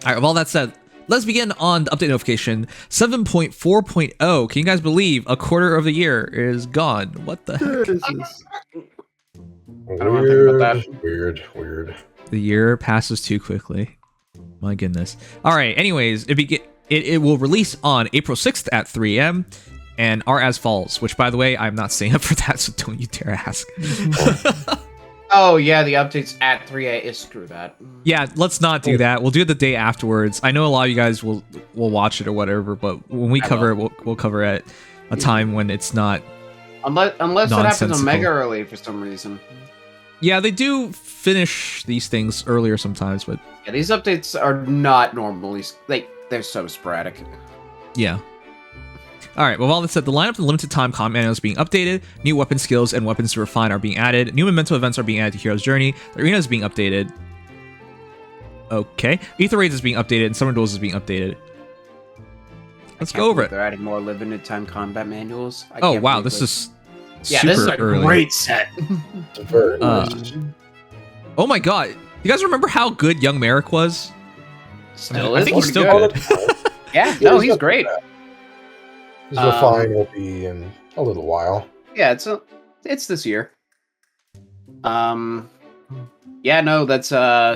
right, with all that said, let's begin on the update notification 7.4.0. Can you guys believe a quarter of the year is gone? What the heck? I don't want to think about that. Weird. The year passes too quickly. My goodness. All right. Anyways, it will release on April 6th at 3 a.m. and are as follows. Which, by the way, I'm not staying up for that, so don't you dare ask. Oh yeah, the updates at 3 a. Screw that. Yeah, let's not do that. We'll do it the day afterwards. I know a lot of you guys will watch it or whatever, but when we cover it, we'll cover it at a time when it's not. Unless it happens nonsensical. Omega early for some reason. Yeah, they do finish these things earlier sometimes, but Yeah, these updates are not normally they're so sporadic. yeah. All right, well, all that said, the lineup of the limited time combat manual is being updated. New weapon skills and weapons to refine are being added. New memento events are being added to Hero's Journey. The arena is being updated. Okay. Ether Raids is being updated, and Summer Duels is being updated. Let's go over it. They're adding more limited time combat manuals. Oh, wow, this is yeah, this is a early. great set. It's very nice. Oh my god. You guys remember how good young Merrick was? Still, I think he's still good. good. Yeah, no, he's great. His refine will be in a little while. Yeah, it's this year. Yeah, no, that's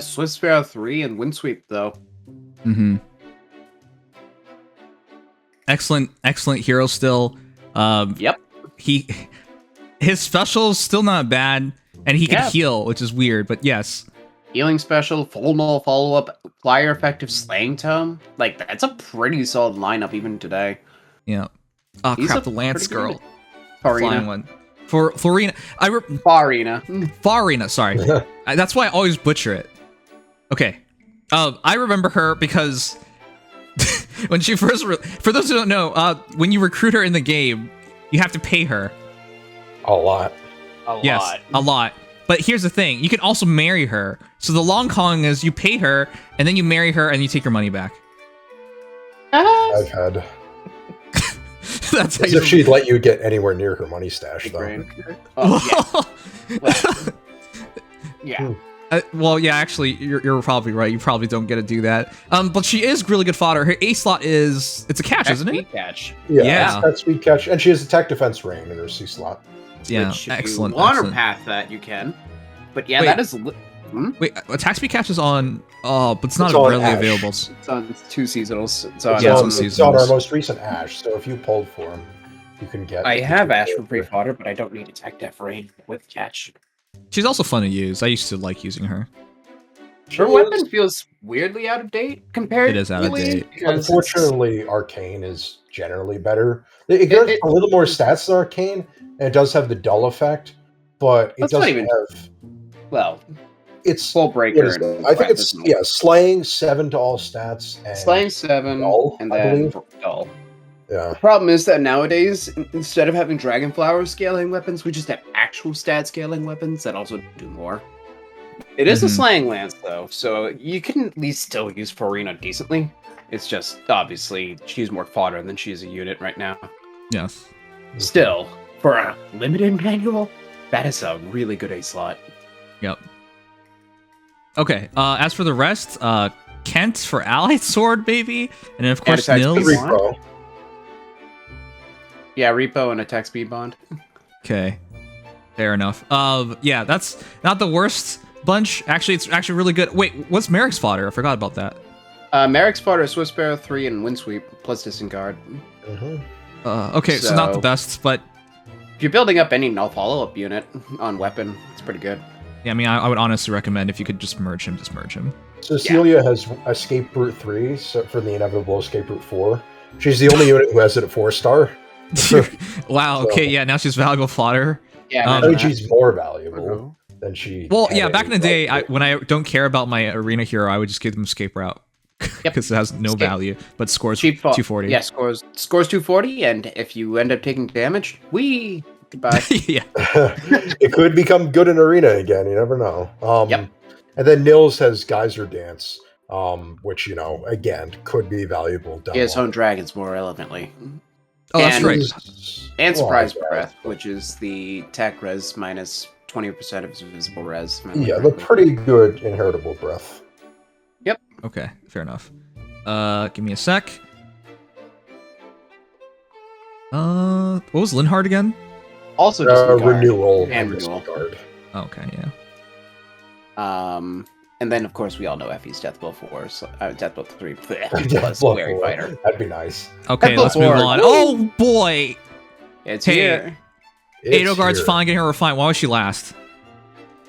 Swift Sparrow 3 and Windsweep though. Mm-hmm. Excellent hero still. Yep. His special's still not bad, and he can heal, which is weird, but yes. Healing special, full null follow-up, flyer effective slaying tome. Like, that's a pretty solid lineup even today. Yeah. Oh He's crap, a the Lance pretty girl. Farina. Flying one. For Florina. Farina. Farina, sorry. That's why I always butcher it. Okay. I remember her because when she first... For those who don't know, when you recruit her in the game, you have to pay her. A lot. Yes, a lot. But here's the thing. You can also marry her. So the long con is you pay her, and then you marry her, and you take your money back. I've had. That's As if she'd let you get anywhere near her money stash, though. Oh, yeah. Well, yeah, actually, you're probably right. You probably don't get to do that. But she is really good fodder. Her A slot is... It's a catch, isn't it? Catch. Yeah. That's speed catch. And she has attack defense range in her C slot. Yeah, Which, excellent. If you want excellent. to path that, you can. But yeah, Wait. that is... Wait, attack speed catch is on... Oh, but it's not It's on readily Ash. available. It's on 2 seasonals. It's Yeah, on, it's on It's seasonals. on our most recent Ash, so if you pulled for him, you can get... I have Ash for free fodder, but I don't need attack def range with catch. She's also fun to use. I used to like using her. Her weapon feels weirdly out of date compared. It is out of date. Unfortunately, Arcane is generally better. It gives a little more stats than Arcane, and it does have the dull effect, but it That's not doesn't even- have... Well, It's... full breaker. What is it? and I think it's, weapons. slaying 7 to all stats, and... Slaying 7 dull, and I then believe. dull. Yeah. The problem is that nowadays, instead of having Dragonflower scaling weapons, we just have actual stat scaling weapons that also do more. It is a slaying lance, though, so you can at least still use Farina decently. It's just, obviously, she's more fodder than she's a unit right now. Yes. Still, for a limited manual, that is a really good A slot. Yep. Okay, as for the rest, Kent for Allied Sword, baby. And then, of course, attack Nils. speed. Repo. Yeah, Repo and attack speed bond. Okay. Fair enough. Yeah, that's not the worst bunch. Actually, it's actually really good. Wait, what's Merrick's fodder? I forgot about that. Merrick's fodder is Swift Sparrow 3 and Windsweep, plus Disengard. Okay, so not the best, but... If you're building up any null follow-up unit on weapon, it's pretty good. Yeah, I mean, I would honestly recommend if you could just merge him, just merge him. Cecilia has Escape Route 3 so for the inevitable Escape Route 4. She's the only unit who has it at 4-star. Wow, okay, yeah, now she's valuable fodder. Yeah, I think she's more valuable than she... Well, had yeah, back in the day, any- when I don't care about my arena hero, I would just give them escape route. Because it has no value, but scores cheap 240. Yeah, scores 240, and if you end up taking damage, goodbye. Yeah. It could become good in arena again, you never know. And then Nils has Geyser Dance, which, again, could be valuable. He has Hone Dragons more relevantly. Oh, that's And- right. And Surprise Breath, which is the attack res minus 20% of his visible res. Yeah, they're pretty good inheritable breath. Yep. Okay, fair enough. Give me a sec. What was Linhardt again? Also disregard. Renewal And renewal. disregard. Okay, yeah. And then of course we all know Effie's Death Blow 4, so, Death Blow 3 Death plus Blow Wary 4. Fighter. That'd be nice. Okay, Death let's Blow move 4. on. Woo! Oh boy! It's Hey. here It's Edelgard's here. fine getting her refined. Why was she last?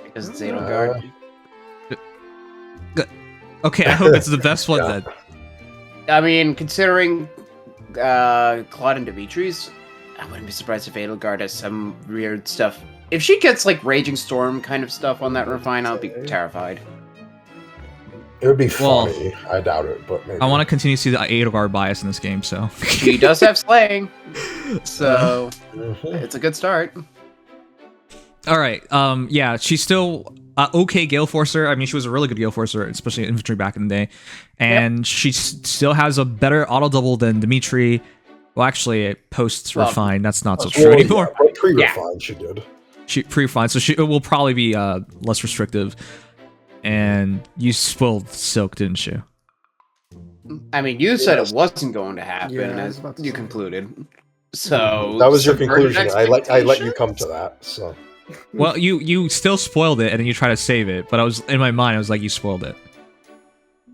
because it's Edelgard. Okay, I hope it's the best one Yeah. then. I mean, considering Claude and Dimitri's, I wouldn't be surprised if Edelgard has some weird stuff. If she gets like Raging Storm kind of stuff on that refine, I'll be terrified. It would be Well, funny. I doubt it, but maybe. I want to continue to see the Edelgard bias in this game, so. She does have slaying, so Mhm. it's a good start. All right. Yeah, she's still okay Gale Forcer. I mean, she was a really good Gale Forcer, especially in infantry back in the day. And she still has a better auto double than Dimitri. Well, actually, post refine. That's not so true Well, anymore. yeah, but pre-refined, she did. She pre-refine, so it will probably be less restrictive. And you spoiled Silque, didn't you? I mean, you said Yes. it wasn't going to happen, Yeah, I was as about to you say. concluded. So That was your subverted conclusion. I let you come to that. So Well, you still spoiled it, and then you try to save it. But I was in my mind, I was like, you spoiled it.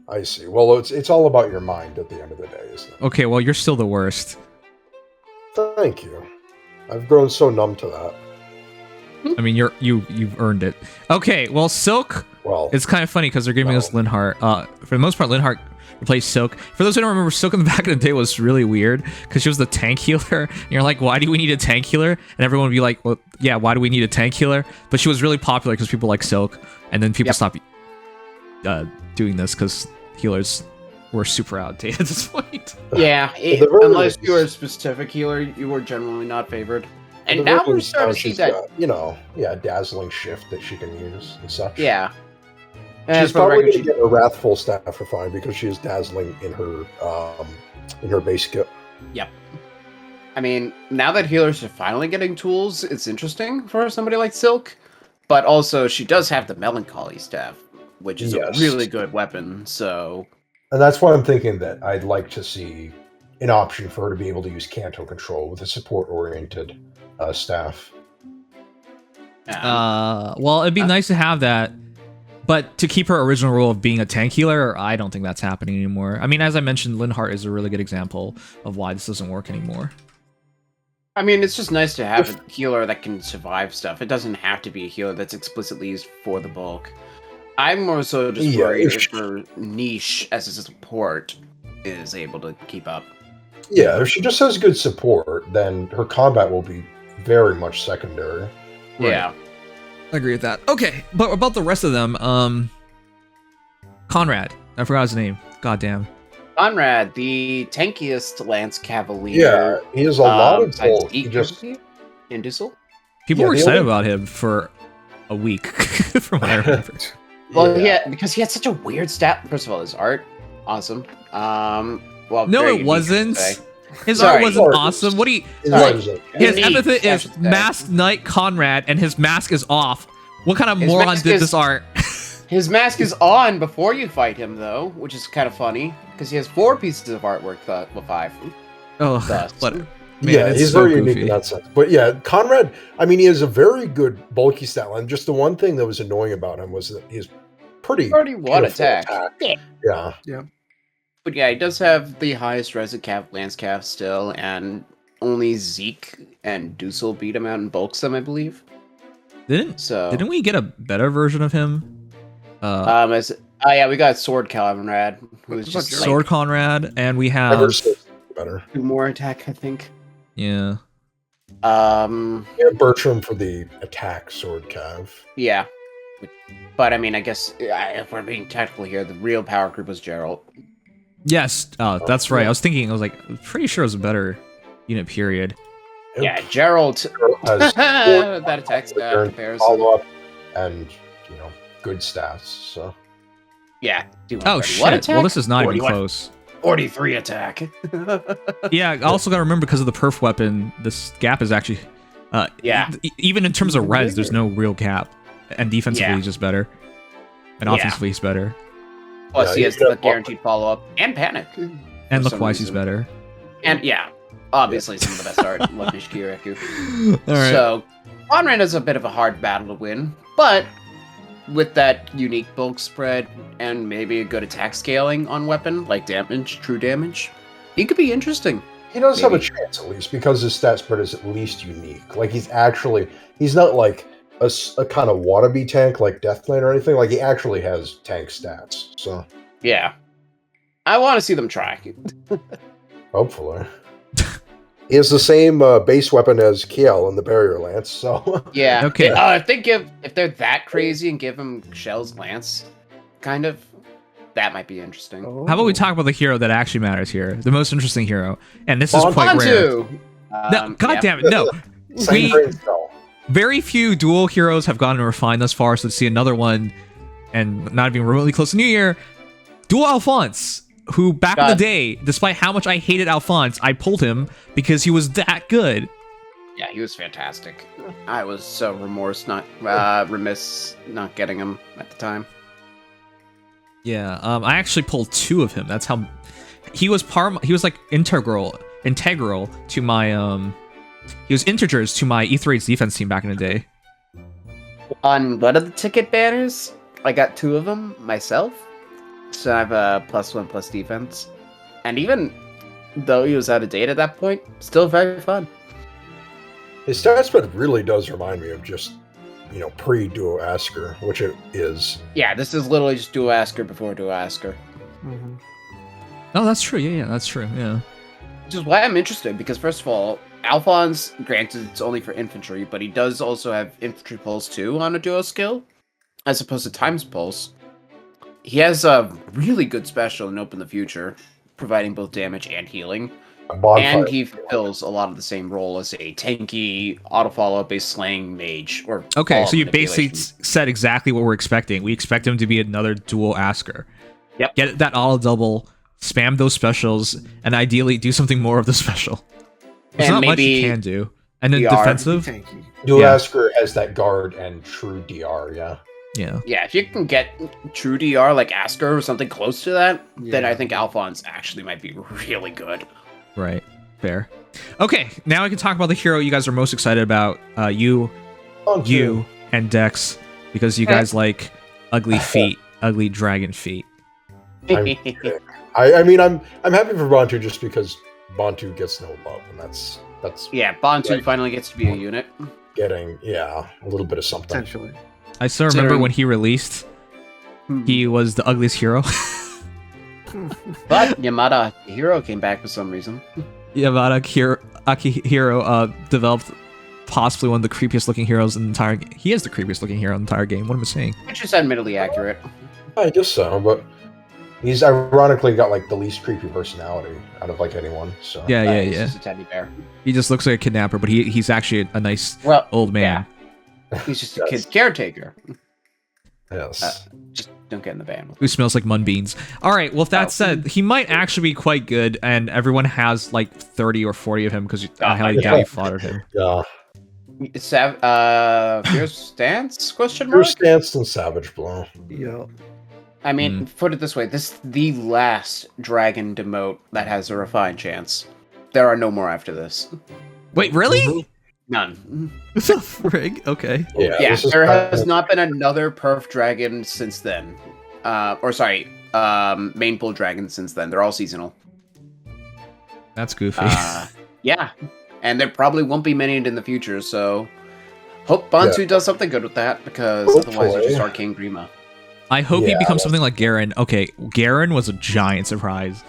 I see. Well, it's all about your mind at the end of the day, isn't it? Okay, well, you're still the worst. Thank you. I've grown so numb to that. I mean, you've earned it. Okay, well, Silque. Well, It's kind of funny because they're giving No. us Linhardt. For the most part, Linhardt replaced Silque. For those who don't remember, Silque in the back of the day was really weird because she was the tank healer. And you're like, why do we need a tank healer? And everyone would be like, well, yeah, why do we need a tank healer? But she was really popular because people like Silque. And then people stopped doing this because healers were super outdated at this point. yeah, the very unless you were a least- specific healer, you were generally not favored. at And the now very we're least, starting to see she's that. got, dazzling shift that she can use and such. Yeah. She's for the probably record, going to get a wrathful staff refined because she is dazzling in her base kit. I mean, now that healers are finally getting tools, it's interesting for somebody like Silque. But also, she does have the Melancholy staff, which is Yes. a really good weapon. So And that's why I'm thinking that I'd like to see an option for her to be able to use Canto control with a support-oriented staff. Well, it'd be nice to have that. But to keep her original role of being a tank healer, I don't think that's happening anymore. I mean, as I mentioned, Linhardt is a really good example of why this doesn't work anymore. I mean, it's just nice to have a healer that can survive stuff. It doesn't have to be a healer that's explicitly used for the bulk. I'm more so just Yeah, worried if if her niche as a support is able to keep up. Yeah, if she just has good support, then her combat will be very much secondary. Yeah. I agree with that. Okay, but about the rest of them, Conrad. I forgot his name. Goddamn. Conrad, the tankiest Lance Cavalier. Yeah, he has a lot of besides bulk. He Zeke, just in Dussel. People Yeah, were the excited only- about him for a week, from what I remember. Well, yeah, because he had such a weird stat. First of all, his art, awesome. Well, No, very it unique, wasn't. I'd say. His Sorry. art wasn't Sorry. awesome. What do you... His Sorry. art is like- His Unique, epithet I is should say. Masked Knight Conrad, and his mask is off. What kind of His moron mask did is- this art? His mask is on before you fight him, though, which is kind of funny because he has 4 pieces of artwork. Well, 5. Oh, Thus. what? Man, yeah, it's he's so very goofy. unique in that sense. But yeah, Conrad, I mean, he has a very good bulky stat line. Just the one thing that was annoying about him was that he's pretty 31 pitiful attack. Yeah. But yeah, he does have the highest res cap, Lance Cav still, and only Zeke and Dussel beat him out in bulk sum, I believe. So Didn't we get a better version of him? yeah, we got Sword Conrad, who's What just about like Sword Conrad, and we I have... heard so better. 2 more attack, I think. Yeah. Yeah, Bertram for the attack sword cav. Yeah. But I mean, I guess if we're being technical here, the real power group was Gerald. Yes, that's right. yeah. I was thinking, I was like, pretty sure it was a better unit period. Yeah, Gerald. Has That attack stat comparison. follow up and good stats. So Yeah. Oh 231 shit! attack, Well, this is not even 41 close. 43 attack. Yeah, I also got to remember because of the perf weapon, this gap is actually, Yeah. even in terms of res, there's no real gap, and defensively Yeah. he's just better, and Yeah. offensively he's better. Plus, he has the guaranteed follow-up and panic. And look why he's better. And yeah, obviously some of the best art. Love Nishikiriku. All right. So, Conrad is a bit of a hard battle to win, but with that unique bulk spread and maybe a good attack scaling on weapon, like damage, true damage, he could be interesting. He does have a chance, at least, because his stat spread is at least unique. Like, he's not like a kind of wannabe tank like Deathblade or anything. Like, he actually has tank stats, so. Yeah. I want to see them try. Hopefully. He has the same base weapon as Kiel in the Barrier Lance, so. Yeah. Okay. If they're that crazy and give him Shell's Lance, kind of, that might be interesting. How about we talk about the hero that actually matters here? The most interesting hero. And this is quite Bantu! rare. No, God damn it, no. Very few dual heroes have gotten refined thus far, so to see another one, and not even remotely close to New Year, Dual Alfonse, who back in the day, despite how much I hated Alfonse, I pulled him because he was that good. Yeah, he was fantastic. I was so remiss not getting him at the time. Yeah, I actually pulled 2 of him. That's how he was like integral to my he was integers to my E3's defense team back in the day. On one of the ticket banners, I got 2 of them myself. So I have a +1+ defense. And even though he was out of date at that point, still very fun. His stat spread really does remind me of just, pre-Duo Asker, which it is. Yeah, this is literally just Duo Asker before Duo Asker. Mm-hmm. Oh, that's true. Yeah, that's true. Yeah. Which is why I'm interested, because first of all, Alphonse, granted, it's only for infantry, but he does also have infantry pulse too on a duo skill, as opposed to times pulse. He has a really good special in Open the Future, providing both damage and healing. And he fulfills a lot of the same role as a tanky, auto-follow-based slaying mage. Okay, so you basically said exactly what we're expecting. We expect him to be another dual Asker. Yep. Get that auto-double, spam those specials, and ideally do something more of the special. There's not much you can do. And then defensive? Dual Asker has that guard and true DR, yeah. Yeah. Yeah, if you can get true DR like Asker or something close to that, then I think Alphonse actually might be really good. Right. Fair. Okay, now I can talk about the hero you guys are most excited about. You, and Dex, because you guys like ugly feet, ugly dragon feet. I'm happy for Bantu just because Bantu gets no love, and that's yeah, Bantu finally gets to be a unit. Getting a little bit of something. Potentially. I still remember when he released, he was the ugliest hero. But Yamada Hero came back for some reason. Yamada Hero developed possibly one of the creepiest looking heroes in the entire game. He is the creepiest looking hero in the entire game. What am I saying? Which is admittedly accurate. I guess so, but he's ironically got like the least creepy personality out of like anyone. So yeah. He's just a teddy bear. He just looks like a kidnapper, but he's actually a nice old man. Yeah. He's just a kid's caretaker. Yes. Just don't get in the van. Who smells like mun beans. All right, well, if that said, he might actually be quite good, and everyone has like 30 or 40 of him because how you foddered him. Yeah. Fierce Stance? Question mark? Fierce Stance and Savage Blow. Yeah. I mean, put it this way, this is the last dragon demote that has a refined chance. There are no more after this. Wait, really? None. The frig? Okay. Yeah, there has not been another perf dragon since then. Main pull dragon since then. They're all seasonal. That's goofy. Yeah, and there probably won't be many in the future, so hope Bantu does something good with that, because otherwise you just Arcane Grima. I hope he becomes something like Garen. Okay, Garen was a giant surprise.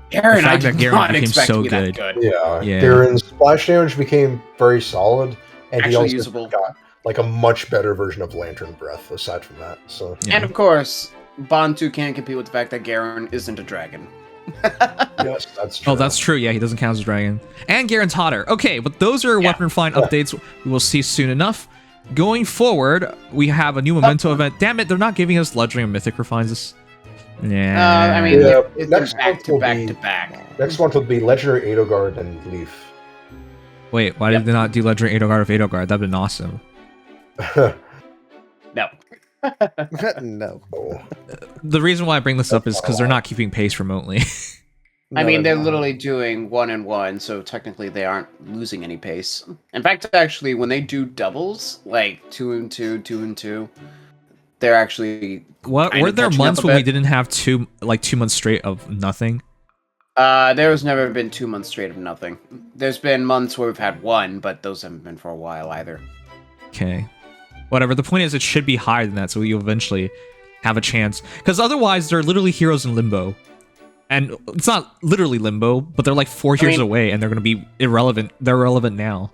Garen, I did not expect to be that good. Yeah. Garen's splash damage became very solid, and actually he also usable. got like a much better version of Lantern Breath aside from that. So And of course, Bantu can't compete with the fact that Garen isn't a dragon. Yes, that's true. Oh, that's true. Yeah, he doesn't count as a dragon. And Garen's hotter. Okay, but those are weapon refined updates we will see soon enough. Going forward, we have a new memento event. Damn it, they're not giving us legendary and mythic refines this. Yeah. I mean, they're back to back. Next month will be Legendary Edelgard and Leaf. Wait, why did they not do Legendary Edelgard of Edelgard? That'd been awesome. No. No. Oh. The reason why I bring this up is because they're not keeping pace remotely. I mean, they're not. literally doing 1 and 1, so technically they aren't losing any pace. In fact, actually, when they do doubles, like 2 and 2, 2 and 2, they're actually. What kinda were there catching up months a when we bit. didn't have 2 months straight of nothing? There has never been 2 months straight of nothing. There's been months where we've had 1, but those haven't been for a while either. Okay. Whatever. The point is, it should be higher than that, so you eventually have a chance. Because otherwise, they're literally heroes in limbo. And it's not literally limbo, but they're like 4 years away, and they're going to be irrelevant. They're relevant now.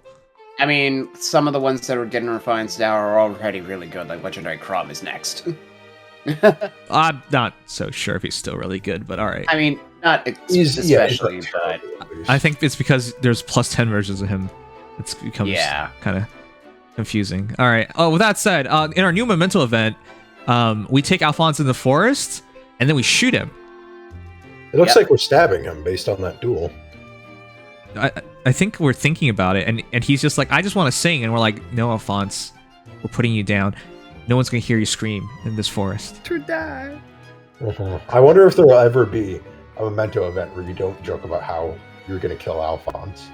I mean, some of the ones that are getting refined now are already really good, like Legendary Crom is next. I'm not so sure if he's still really good, but alright. I mean, not He's especially, not but... terrible, at least. I think it's because there's plus 10 versions of him. It becomes kind of confusing. Alright. Oh, with that said, in our new Memento event, we take Alfonse in the forest, and then we shoot him. It looks like we're stabbing him based on that duel. I think we're thinking about it, and he's just like, I just want to sing, and we're like, no, Alfonse, we're putting you down. No one's gonna hear you scream in this forest. To die. I wonder if there will ever be a Memento event where you don't joke about how you're going to kill Alfonse.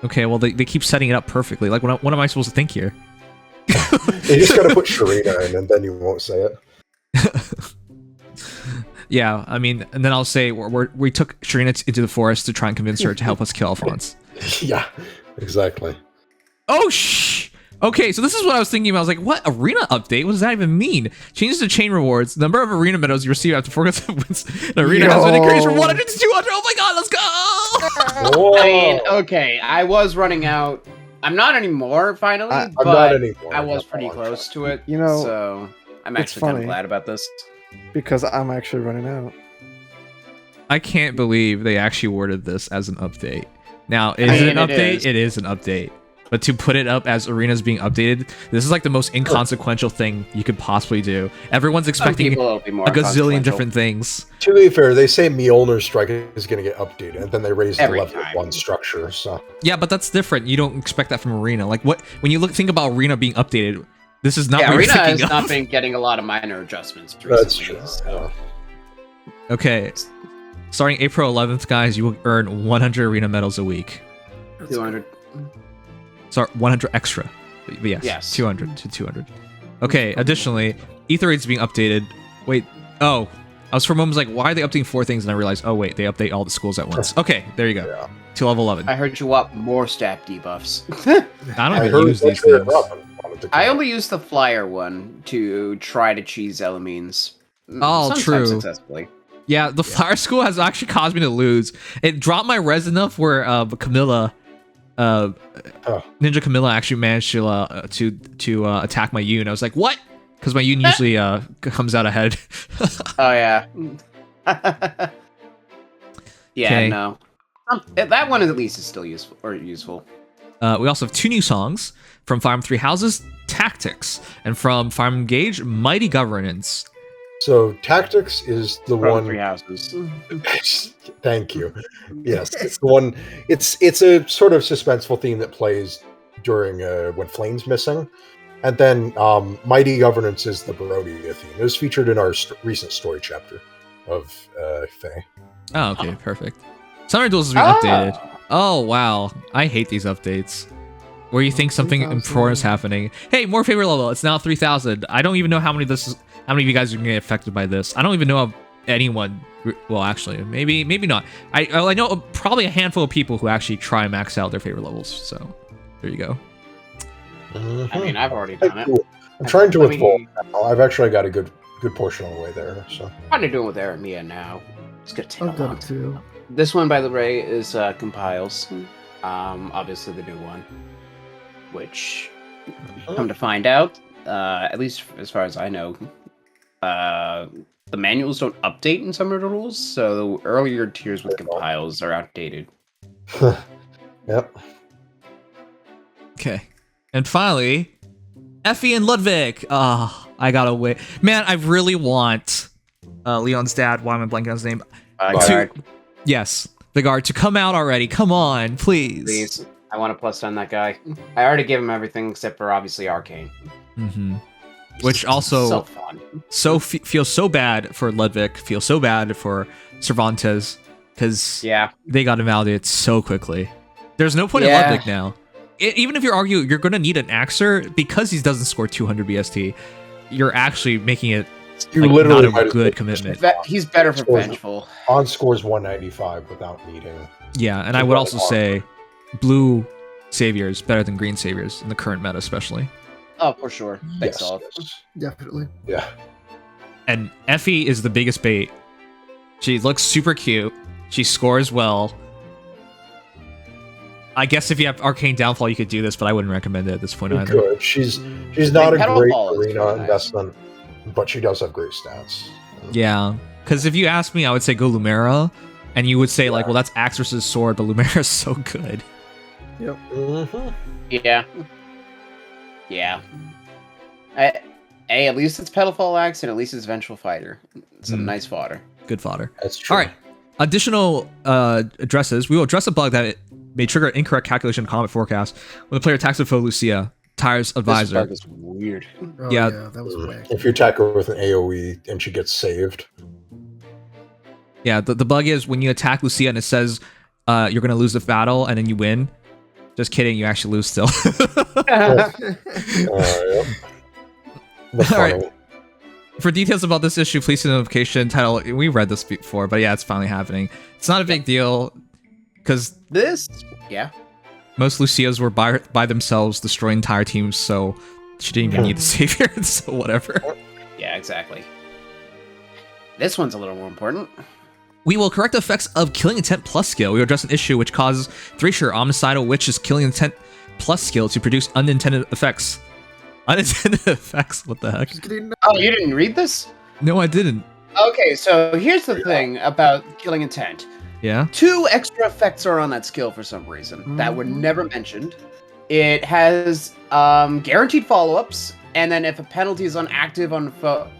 Okay, well, they keep setting it up perfectly. Like, what am I supposed to think here? You just got to put Sharina in, and then you won't say it. Yeah, I mean, and then I'll say we took Sharina into the forest to try and convince her to help us kill Alfonse. Yeah, exactly. Oh, shh! Okay, so this is what I was thinking about. I was like, what? Arena update? What does that even mean? Changes to chain rewards. Number of arena medals you receive after 4 wins. An arena has been increased from 100 to 200. Oh my god, let's go! Whoa. I mean, okay, I was running out. I'm not anymore, finally, I'm but not anymore. I was That's pretty all I'm close to it. You know, so I'm it's actually kind funny. of glad about this. Because I'm actually running out. I can't believe they actually worded this as an update. Now, is I it an mean, it update? is. It is an update. But to put it up as arenas being updated, this is like the most inconsequential thing you could possibly do. Everyone's Some expecting people, it'll be more a gazillion consequential. different things. To be fair, they say Mjolnir's strike is going to get updated, and then they raise the Every level time. 1 structure. So Yeah, but that's different. You don't expect that from arena. Like, what when you think about arena being updated, this is not Yeah, what Arena you're has thinking not of. been getting a lot of minor adjustments recently. that's true. So. Okay, starting April 11th, guys, you will earn 100 arena medals a week. 200. Sorry, 100 extra. But yes, 200 to 200. Okay, additionally, Aetherite's being updated. Wait, oh. I was for a moment like, why are they updating 4 things? And I realized, oh wait, they update all the schools at once. Okay, there you go. Yeah. To level 11. I heard you want more stat debuffs. I don't I even heard use these Richard things. Robin wanted to I kill only use the flyer one to try to cheese Elamines. Oh, Sometimes true. successfully. Yeah, the fire school has actually caused me to lose. It dropped my res enough where Camilla, Ninja Camilla actually managed to attack my Yoon. I was like, what? Because my Yoon usually comes out ahead. Oh yeah. Yeah, Okay. no. That one at least is still useful. We also have 2 new songs from Fire Emblem Three Houses, Tactics, and from Fire Emblem Engage, Mighty Governance. So Tactics is the From one. 3 houses. Thank you. Yes, it's the one. It's a sort of suspenseful theme that plays during when Flame's missing, and then Mighty Governance is the Barodia theme. It was featured in our recent story chapter of Fae. Oh, okay, perfect. Summer Duels is being updated. Oh, wow. I hate these updates. Where you think something 3,000. important is happening. Hey, more favorite level. It's now 3,000. I don't even know how many of you guys are going to get affected by this. I don't even know of anyone. Well, actually, maybe not. I know probably a handful of people who actually try and max out their favorite levels. So, there you go. I mean, I've already done it. Cool. I'm trying to Let withhold me- now. I've actually got a good portion of the way there. So Kind of doing with Aramia now. It's gonna take I've a done long it too. This one, by the way, is Compiles. Obviously the new one. Which, come to find out, at least as far as I know, the manuals don't update in Summer Rules, so the earlier tiers with Compiles are outdated. yep. Okay. And finally, Effie and Ludwig. I gotta wait. Man, I really want Leon's dad, why am I blanking on his name? Yes, Vigard, to come out already. Come on, please. Please. I want to plus on that guy. I already gave him everything except for obviously Arcane. Mm-hmm. which also so fun. feels so bad for Ludwig, feels so bad for Cervantes, because Yeah. they got invalidated so quickly. There's no point in Yeah. Ludwig now. Even if you argue you're going to need an Axer, because he doesn't score 200 BST, you're actually making it You like, literally not might a as good well- commitment. He's better for Scores- Vengeful. On scores 195 without needing. Yeah, and I would also say blue saviors better than green saviors in the current meta, especially. Oh, for sure. Thanks, Yes. Olive. Definitely. Yeah. And Effie is the biggest bait. She looks super cute. She scores well. I guess if you have Arcane Downfall, you could do this, but I wouldn't recommend it at this point You either. could. She's not a Petal great Ball is arena pretty nice. investment, but she does have great stats. Yeah, because if you ask me, I would say go Lumera, and you would say like, well, that's Axe versus Sword, but Lumera's so good. Mm-hmm. Yeah. Yeah. Hey, at least it's Petalfall Axe, and at least it's Vengeful Fighter. Some nice fodder. Good fodder. That's true. All right. Additional addresses. We will address a bug that it may trigger an incorrect calculation of combat forecast when the player attacks a foe Lucia, Tyre's This advisor. bug is weird. Oh, Yeah. that was whack. If you attack her with an AoE and she gets saved, Yeah, the bug is when you attack Lucia and it says you're going to lose the battle and then you win. Just kidding, you actually lose still. yep. That's All right. funny. For details about this issue, please see the notification title. We read this before, but yeah, it's finally happening. It's not a big deal because Yeah. most Lucias were by themselves destroying entire teams, so she didn't even need the savior, so whatever. Yeah, exactly. This one's a little more important. We will correct the effects of Killing Intent Plus skill. We will address an issue which causes Thresher Omnicidal Witch's Killing Intent Plus skill to produce unintended effects. Unintended effects? What the heck? Just kidding. Oh, you didn't read this? No, I didn't. Okay, so here's the thing about Killing Intent. Yeah? 2 extra effects are on that skill for some reason that were never mentioned. It has guaranteed follow-ups, and then if a penalty is unactive on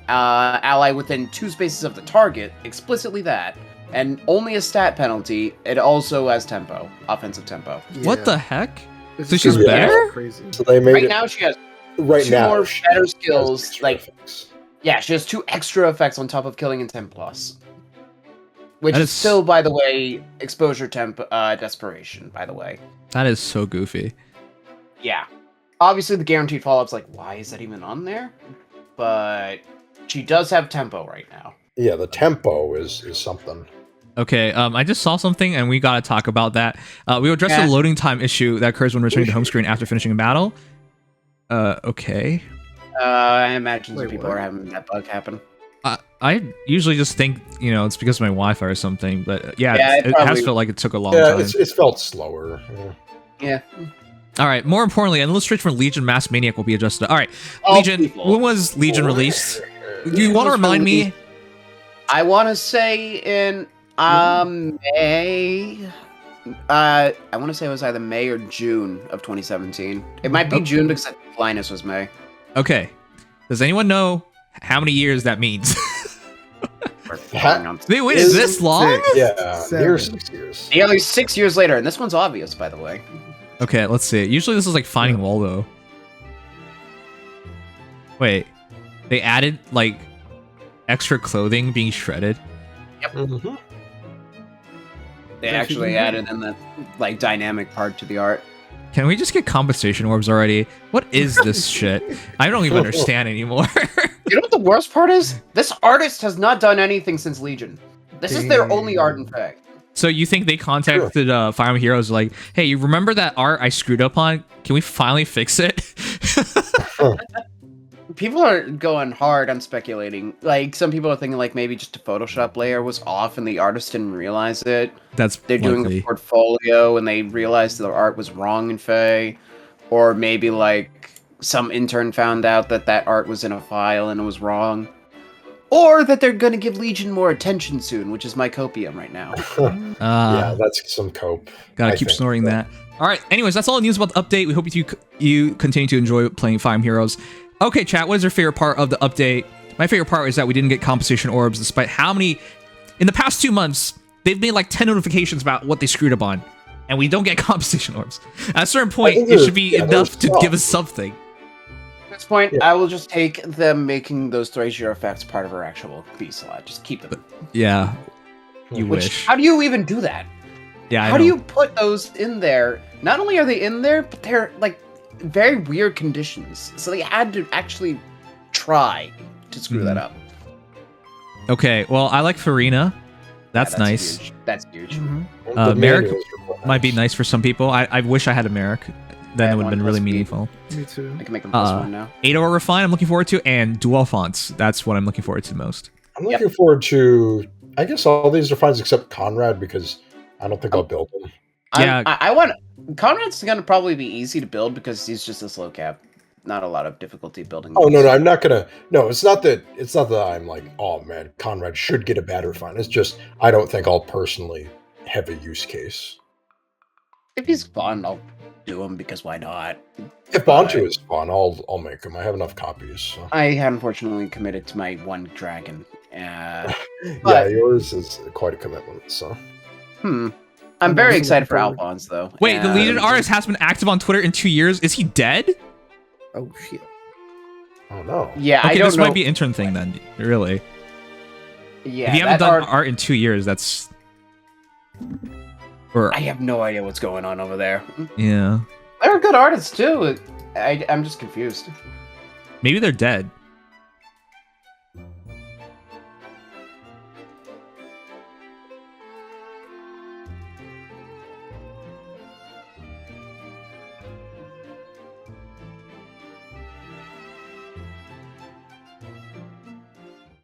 ally within 2 spaces of the target, explicitly that, and only a stat penalty, it also has tempo, offensive tempo. What the heck? It's So she's just better? Crazy. So they made Right it now she has right 2 now. more she better has skills, extra like, effects. yeah, she has 2 extra effects on top of Killing Intent Plus. Which That is is- still, by the way, Exposure Temp Desperation, by the way. That is so goofy. Yeah. Obviously, the guaranteed follow-up's like, why is that even on there? But she does have tempo right now. Yeah, the tempo is something. Okay, I just saw something and we gotta talk about that. We will address Yeah. the loading time issue that occurs when returning to home screen after finishing a battle. Okay. I imagine some Wait, people what? are having that bug happen. I usually just think, it's because of my Wi-Fi or something, but yeah, Yeah, it it probably- has felt like it took a long Yeah, time. it's felt slower. Yeah. Yeah. All right, more importantly, an illustration from Legion Mass Maniac will be adjusted. All right, Oh, Legion, people. when was Legion released? Do you It want to was remind me? released- I want to say in May. I want to say it was either May or June of 2017. It might be Okay. June because Linus was May. Okay. Does anyone know how many years that means? They waited Is this long? Yeah, Seven. near 6 years. Nearly 6 years later, and this one's obvious, by the way. Okay, let's see. Usually this is like Finding Waldo. Wait, they added like extra clothing being shredded. Mhm. They Actually, actually yeah. added in that like dynamic part to the art. Can we just get compensation orbs already? What is this shit? I don't even understand anymore. You know what the worst part is? This artist has not done anything since Legion. This is their only art, in fact. So you think they contacted Fire Emblem Heroes like, hey, you remember that art I screwed up on? Can we finally fix it? People are going hard on speculating. Like, some people are thinking like maybe just a Photoshop layer was off and the artist didn't realize it. That's They're doing likely. a portfolio and they realized the art was wrong in Faye. Or maybe like some intern found out that that art was in a file and it was wrong. Or that they're going to give Legion more attention soon, which is my copium right now. Yeah, that's some cope. Gotta I keep think, snoring so. that. All right. Anyways, that's all the news about the update. We hope you continue to enjoy playing Fire Emblem Heroes. Okay, chat. What is your favorite part of the update? My favorite part is that we didn't get compensation orbs, despite how many. In the past 2 months, they've made like 10 notifications about what they screwed up on, and we don't get compensation orbs. At a certain point, think it should be there's enough to some. give us something. this point, Yeah. I will just take them making those Thrasier effects part of our actual B slot. Just keep them. Yeah. You Which, wish. how do you even do that? Yeah, I How do know. you put those in there? Not only are they in there, but they're like very weird conditions. So they had to actually try to screw that up. Okay, well, I like Farina. That's Yeah, nice. Huge. That's huge. The Merrick manuals are quite Might be nice. nice for some people. I wish I had a Merrick. Then I it would have want been really plus speed. meaningful. Me too. I can make them plus one now. 8-hour Refine, I'm looking forward to, and Dual Alfonse. That's what I'm looking forward to the most. I'm looking forward to, I guess, all these are fine except Conrad because I don't think I'll build him. Yeah. I want Conrad's gonna probably be easy to build because he's just a slow cap. Not a lot of difficulty building. Oh those. no, I'm not gonna. No, it's not that I'm like, oh man, Conrad should get a bad refine. It's just I don't think I'll personally have a use case. If he's fun, I'll do him because why not? If Bantu is fun, I'll make him. I have enough copies. So. I unfortunately committed to my one dragon. Yeah, But- yours is quite a commitment. So I'm I'm very also excited for looking forward. Alphonse though. Wait, the leaded And- artist has been active on Twitter in 2 years. Is he dead? Oh shit. oh no. Yeah, I Okay, don't this know. might be intern thing then. Really. Yeah, If you haven't that done art, art in 2 years, that's. Or I have no idea what's going on over there. yeah, They're good artists too. I'm just confused. maybe they're dead.